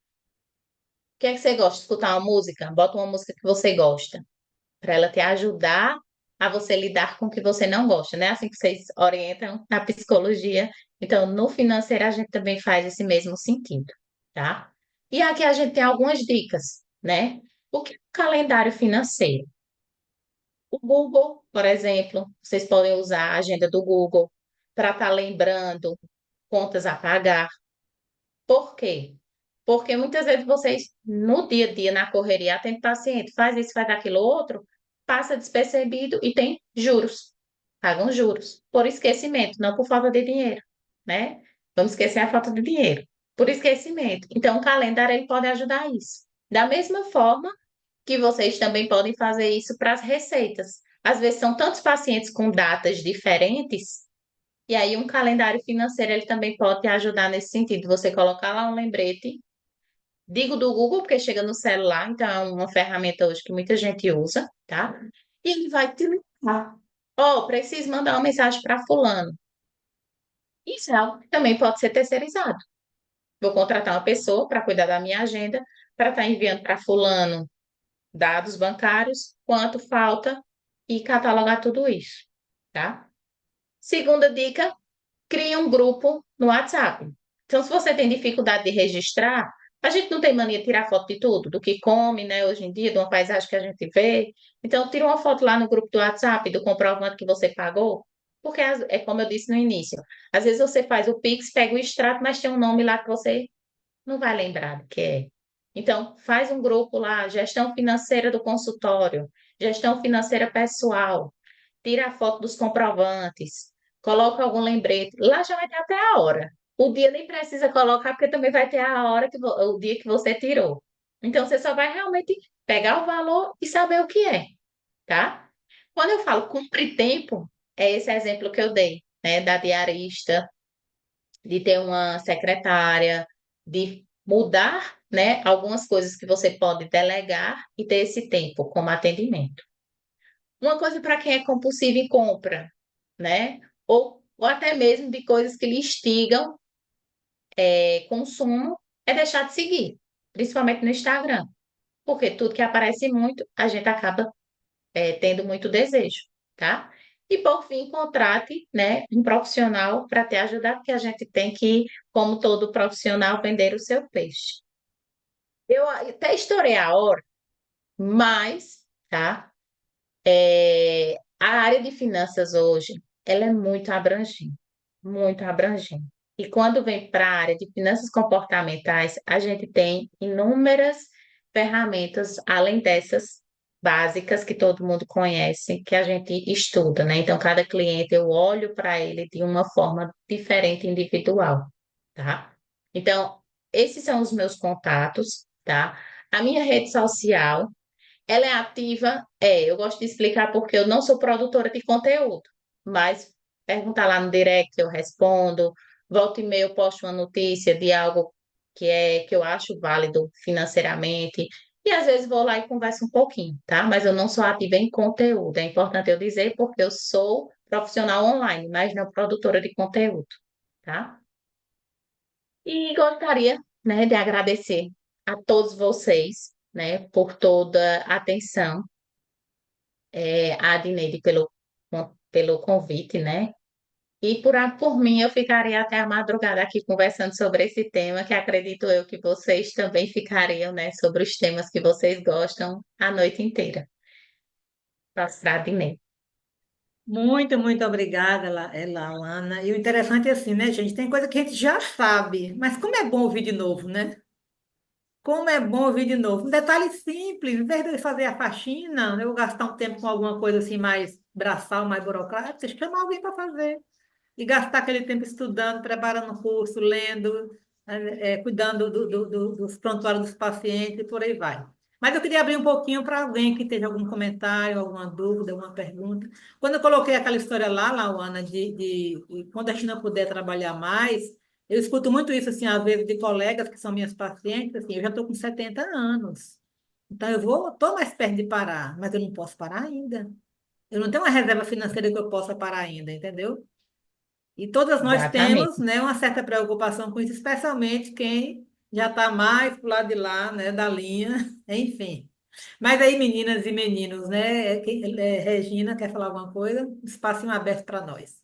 o que é que você gosta? Escutar uma música? Bota uma música que você gosta, para ela te ajudar a você lidar com o que você não gosta, né? Assim que vocês orientam na psicologia. Então, no financeiro, a gente também faz esse mesmo sentido, tá? E aqui a gente tem algumas dicas, né? O que é um calendário financeiro? O Google, por exemplo, vocês podem usar a agenda do Google para estar lembrando contas a pagar. Por quê? Porque muitas vezes vocês, no dia a dia, na correria, atende paciente, faz isso, faz aquilo outro, passa despercebido e tem juros. Pagam juros. Por esquecimento, não por falta de dinheiro, né? Vamos esquecer a falta de dinheiro. Por esquecimento. Então, o calendário ele pode ajudar isso. Da mesma forma que vocês também podem fazer isso para as receitas. Às vezes são tantos pacientes com datas diferentes, e aí um calendário financeiro ele também pode te ajudar nesse sentido. Você colocar lá um lembrete, digo do Google, porque chega no celular, então é uma ferramenta hoje que muita gente usa, tá? E ele vai te lembrar. Ó, preciso mandar uma mensagem para fulano. Isso é algo que também pode ser terceirizado. Vou contratar uma pessoa para cuidar da minha agenda, para estar enviando para fulano dados bancários, quanto falta e catalogar tudo isso, tá? Segunda dica, crie um grupo no WhatsApp. Então, se você tem dificuldade de registrar, a gente não tem mania de tirar foto de tudo, do que come, né, hoje em dia, de uma paisagem que a gente vê. Então, tira uma foto lá no grupo do WhatsApp do comprovante que você pagou, porque é como eu disse no início, às vezes você faz o Pix, pega o extrato, mas tem um nome lá que você não vai lembrar do que é. Então, faz um grupo lá, gestão financeira do consultório, gestão financeira pessoal, tira a foto dos comprovantes, coloca algum lembrete. Lá já vai ter até a hora. O dia nem precisa colocar, porque também vai ter a hora o dia que você tirou. Então, você só vai realmente pegar o valor e saber o que é, tá? Quando eu falo cumprir tempo, é esse exemplo que eu dei, né, da diarista, de ter uma secretária, de mudar, né, algumas coisas que você pode delegar e ter esse tempo como atendimento. Uma coisa para quem é compulsivo em compra, né? Ou até mesmo de coisas que lhe instigam consumo, é deixar de seguir, principalmente no Instagram, porque tudo que aparece muito, a gente acaba tendo muito desejo, tá? E por fim, contrate, né, um profissional para te ajudar, porque a gente tem que, como todo profissional, vender o seu peixe. Eu até estourei a hora, mas, tá? A área de finanças hoje, ela é muito abrangente, muito abrangente. E quando vem para a área de finanças comportamentais, a gente tem inúmeras ferramentas, além dessas básicas que todo mundo conhece, que a gente estuda, né? Então, cada cliente eu olho para ele de uma forma diferente, individual, tá? Então, esses são os meus contatos, tá? A minha rede social ela é ativa? Eu gosto de explicar porque eu não sou produtora de conteúdo, mas perguntar lá no direct eu respondo, volta e meia eu posto uma notícia de algo que eu acho válido financeiramente, e às vezes vou lá e converso um pouquinho, tá? Mas eu não sou ativa em conteúdo, é importante eu dizer porque eu sou profissional online, mas não produtora de conteúdo, tá? E gostaria, né, de agradecer a todos vocês, né, por toda a atenção a Adneide pelo convite, né? E por mim, eu ficaria até a madrugada aqui conversando sobre esse tema, que acredito eu que vocês também ficariam, né? Sobre os temas que vocês gostam a noite inteira. Passo para a Adneide. Muito, muito obrigada, Ana. E o interessante é assim, né, gente? Tem coisa que a gente já sabe, mas como é bom ouvir de novo, né? Como é bom ouvir de novo. Um detalhe simples, em vez de eu fazer a faxina, eu vou gastar um tempo com alguma coisa assim mais braçal, mais burocrática, chama alguém para fazer. E gastar aquele tempo estudando, preparando o curso, lendo, cuidando dos prontuários dos pacientes e por aí vai. Mas eu queria abrir um pouquinho para alguém que teve algum comentário, alguma dúvida, alguma pergunta. Quando eu coloquei aquela história lá, Lauana, de quando a gente não puder trabalhar mais, eu escuto muito isso, assim, às vezes, de colegas que são minhas pacientes, assim, eu já estou com 70 anos. Então, estou mais perto de parar, mas eu não posso parar ainda. Eu não tenho uma reserva financeira que eu possa parar ainda, entendeu? E todas nós temos, Exatamente. né, uma certa preocupação com isso, especialmente quem já está mais para o lado de lá, né, da linha, enfim. Mas aí, meninas e meninos, né, Regina, quer falar alguma coisa? Espacinho aberto para nós.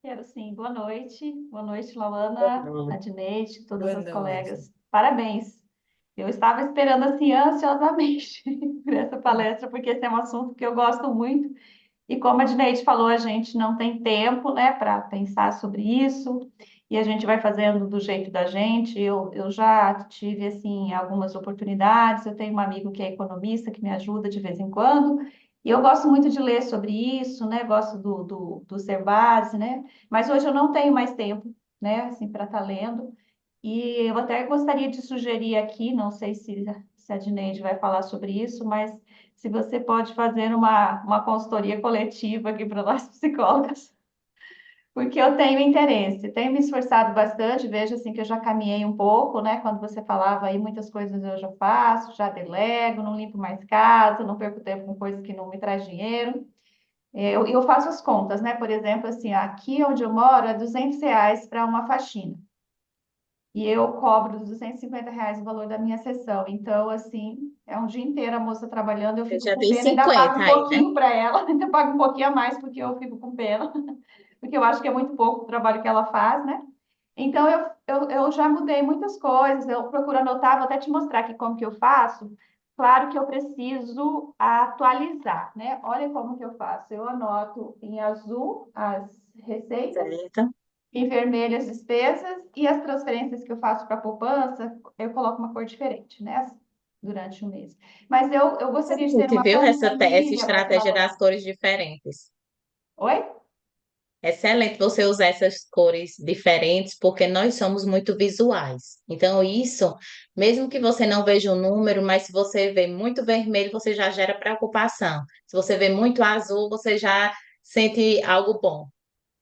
Quero sim. Boa noite. Boa noite, Lauana, Boa Adneide, todas Boa as noite. colegas. Parabéns. Eu estava esperando assim ansiosamente por essa palestra, porque esse é um assunto que eu gosto muito. E como a Dineide falou, a gente não tem tempo, né, para pensar sobre isso, e a gente vai fazendo do jeito da gente. Eu já tive, assim, algumas oportunidades, eu tenho um amigo que é economista, que me ajuda de vez em quando, e eu gosto muito de ler sobre isso, né, gosto do Ser Base, né, mas hoje eu não tenho mais tempo, né, assim, para estar lendo, e eu até gostaria de sugerir aqui, não sei se a Dineide vai falar sobre isso, mas se você pode fazer uma consultoria coletiva aqui para nós psicólogas, porque eu tenho interesse, tenho me esforçado bastante, vejo assim que eu já caminhei um pouco, né? Quando você falava aí, muitas coisas eu já faço, já delego, não limpo mais casa, não perco tempo com coisas que não me traz dinheiro. Eu faço as contas, né? Por exemplo, assim, aqui onde eu moro é R$ 200 para uma faxina. E eu cobro R$ 250 o valor da minha sessão. Então, assim, é um dia inteiro a moça trabalhando, eu Eu fico já com tenho pena, ainda pago 50 um aí, né? pouquinho para ela, ainda pago um pouquinho a mais porque eu fico com pena, porque eu acho que é muito pouco o trabalho que ela faz, né? Então, eu já mudei muitas coisas, eu procuro anotar, vou até te mostrar aqui como que eu faço. Claro que eu preciso atualizar, né? Olha como que eu faço. Eu anoto em azul as receitas, Certo. em vermelho as despesas e as transferências que eu faço para a poupança, eu coloco uma cor diferente, né? Durante o mês. Mas eu gostaria de ter Excelente, uma viu? Essa planilha para estratégia das trabalhar. cores diferentes. Oi? Excelente você usar essas cores diferentes, porque nós somos muito visuais. Então, isso, mesmo que você não veja o número, mas se você vê muito vermelho, você já gera preocupação. Se você vê muito azul, você já sente algo bom.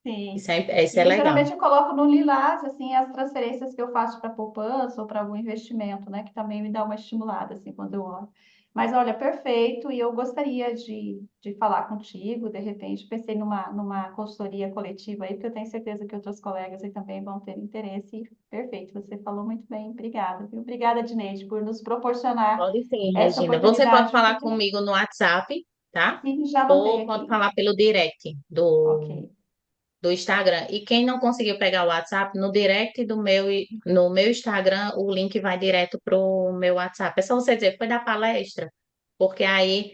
Sim. Isso é E legal. geralmente eu coloco no lilás, assim, as transferências que eu faço para poupança ou para algum investimento, né? Que também me dá uma estimulada, assim, quando eu olho. Mas olha, perfeito, e eu gostaria de falar contigo, de repente, pensei numa consultoria coletiva aí, porque eu tenho certeza que outros colegas aí também vão ter interesse. Perfeito, você falou muito bem, obrigada, viu? Obrigada, Dineide, por nos proporcionar Pode sim, essa Regina. Você pode oportunidade, falar porque comigo no WhatsApp, tá? sim, já anotei Ou pode aqui. falar pelo direct Ok. do Instagram. E quem não conseguiu pegar o WhatsApp, no direct no meu Instagram, o link vai direto pro meu WhatsApp. É só você dizer, foi da palestra, porque aí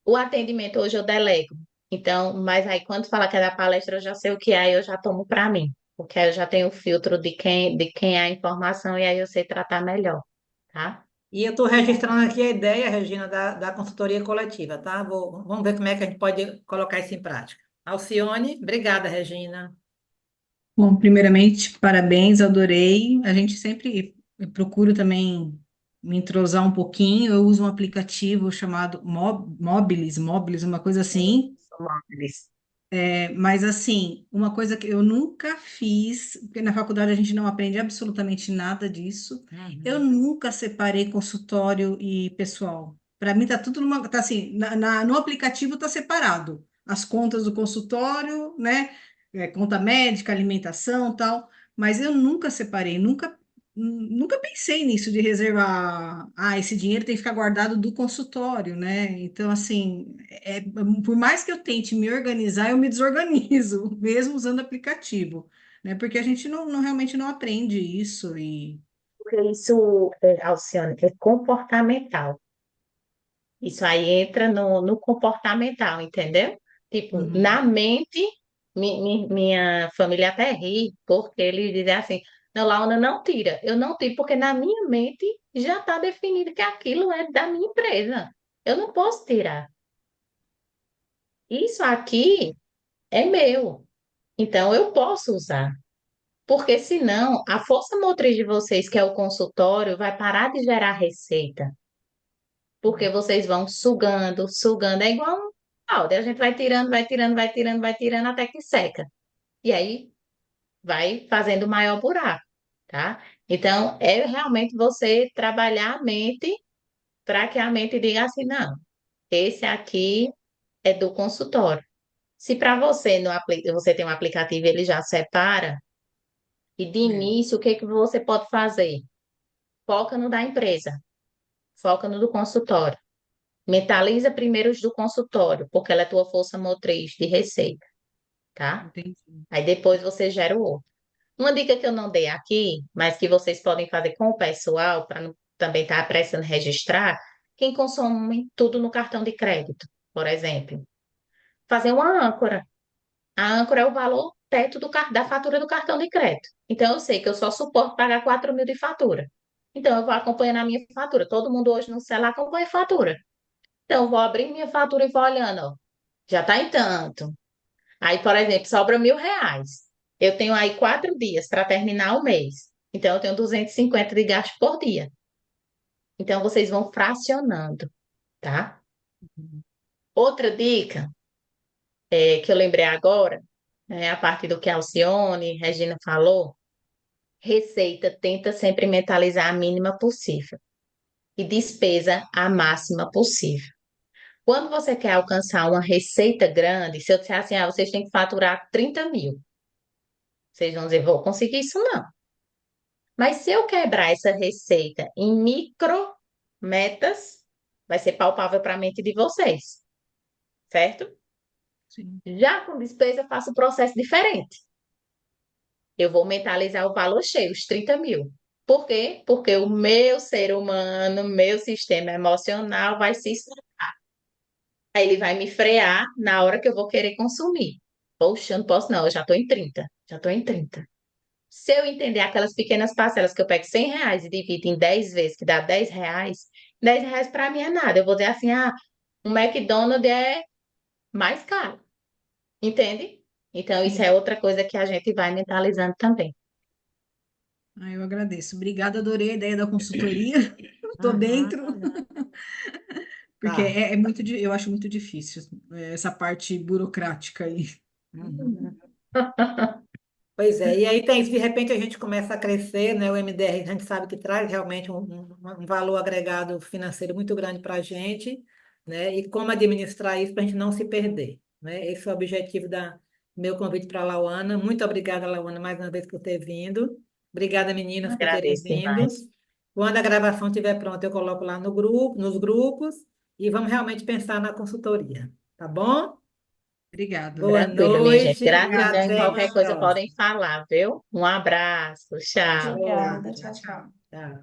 o atendimento hoje eu delego. Então, mas aí quando fala que é da palestra, eu já sei o que é, eu já tomo para mim, porque aí eu já tenho o filtro de quem é a informação e aí eu sei tratar melhor, tá? E eu estou registrando aqui a ideia, Regina, da consultoria coletiva, tá? Vamos ver como é que a gente pode colocar isso em prática. Alcione, obrigada, Regina. Bom, primeiramente, parabéns, adorei. A gente sempre procura também me entrosar um pouquinho. Eu uso um aplicativo chamado Mobilis, uma coisa assim. Isso, móveis. Mas assim, uma coisa que eu nunca fiz, porque na faculdade a gente não aprende absolutamente nada disso. Eu Uhum. nunca separei consultório e pessoal. Para mim tá tudo tá assim, no aplicativo tá separado. As contas do consultório, né? Conta médica, alimentação, tal. Mas eu nunca separei, nunca pensei nisso de reservar. Ah, esse dinheiro tem que ficar guardado do consultório, né? Então, assim, por mais que eu tente me organizar, eu me desorganizo, mesmo usando aplicativo, né? Porque a gente realmente não aprende isso e Porque isso, Alcione, é comportamental. Isso aí entra no comportamental, entendeu? Tipo, Uhum. na mente, minha família até ri, porque ele diz assim, não, Laura, não tira. Eu não tiro, porque na minha mente já está definido que aquilo é da minha empresa. Eu não posso tirar. Isso aqui é meu. Então, eu posso usar. Porque senão, a força motriz de vocês, que é o consultório, vai parar de gerar receita. Porque vocês vão sugando, sugando, é igual um balde, a gente vai tirando, vai tirando, vai tirando, vai tirando até que seca. E aí vai fazendo maior buraco, tá? Então, é realmente você trabalhar a mente para que a mente diga assim, não, esse aqui é do consultório. Se para você você tem um aplicativo, ele já separa, e de É, início, o que que você pode fazer? Foca no da empresa, foca no do consultório. Mentaliza primeiro os do consultório, porque ela é tua força motriz de receita, tá? Entendi. Aí depois você gera o outro. Uma dica que eu não dei aqui, mas que vocês podem fazer com o pessoal, também está precisando registrar, quem consome tudo no cartão de crédito, por exemplo. Fazer uma âncora. A âncora é o valor teto da fatura do cartão de crédito. Então, eu sei que eu só suporto pagar 4.000 de fatura. Então, eu vou acompanhando a minha fatura. Todo mundo hoje no celular acompanha a fatura. Então, eu vou abrir minha fatura e vou olhando, ó, já está em tanto. Aí, por exemplo, sobra R$ 1.000. Eu tenho aí 4 dias para terminar o mês. Então, eu tenho 250 de gasto por dia. Então, vocês vão fracionando, tá? Outra dica que eu lembrei agora, a partir do que a Alcione, Regina falou, receita tenta sempre mentalizar a mínima possível e despesa a máxima possível. Quando você quer alcançar uma receita grande, se eu disser assim, vocês têm que faturar 30.000, vocês vão dizer, vou conseguir isso não. Mas se eu quebrar essa receita em micro metas, vai ser palpável para a mente de vocês, certo? Sim. Já com despesa, eu faço um processo diferente. Eu vou mentalizar o valor cheio, os 30.000. Por quê? Porque o meu ser humano, meu sistema emocional vai se estressar. Aí ele vai me frear na hora que eu vou querer consumir. Poxa, eu não posso não, eu já estou em 30. Já estou em 30. Se eu entender aquelas pequenas parcelas que eu pego R$ 100 e divido em 10 vezes, que dá R$ 10, R$ 10 para mim é nada. Eu vou dizer assim, um McDonald's é mais caro. Entende? Então, isso Sim. é outra coisa que a gente vai mentalizando também. Eu agradeço. Obrigada, adorei a ideia da consultoria. Estou dentro, porque Tá. eu acho muito difícil essa parte burocrática aí. Uhum. Pois é, e aí tem, de repente a gente começa a crescer, né? O MDR a gente sabe que traz realmente um valor agregado financeiro muito grande para a gente, né? E como administrar isso para a gente não se perder, né? Esse é o objetivo da meu convite para a Lauana. Muito obrigada, Lauana, mais uma vez por ter vindo. Obrigada, meninas, por terem Agradeço vindo. demais. Quando a gravação estiver pronta, eu coloco lá no grupo, nos grupos, e vamos realmente pensar na consultoria, tá bom? Obrigada. Boa Tranquilo, minha gente. noite e Gratidão. Obrigada, Em até qualquer uma gente. coisa próxima. podem falar, viu? Um abraço. Tchau. Obrigada, Outra. tchau, tchau. Tchau.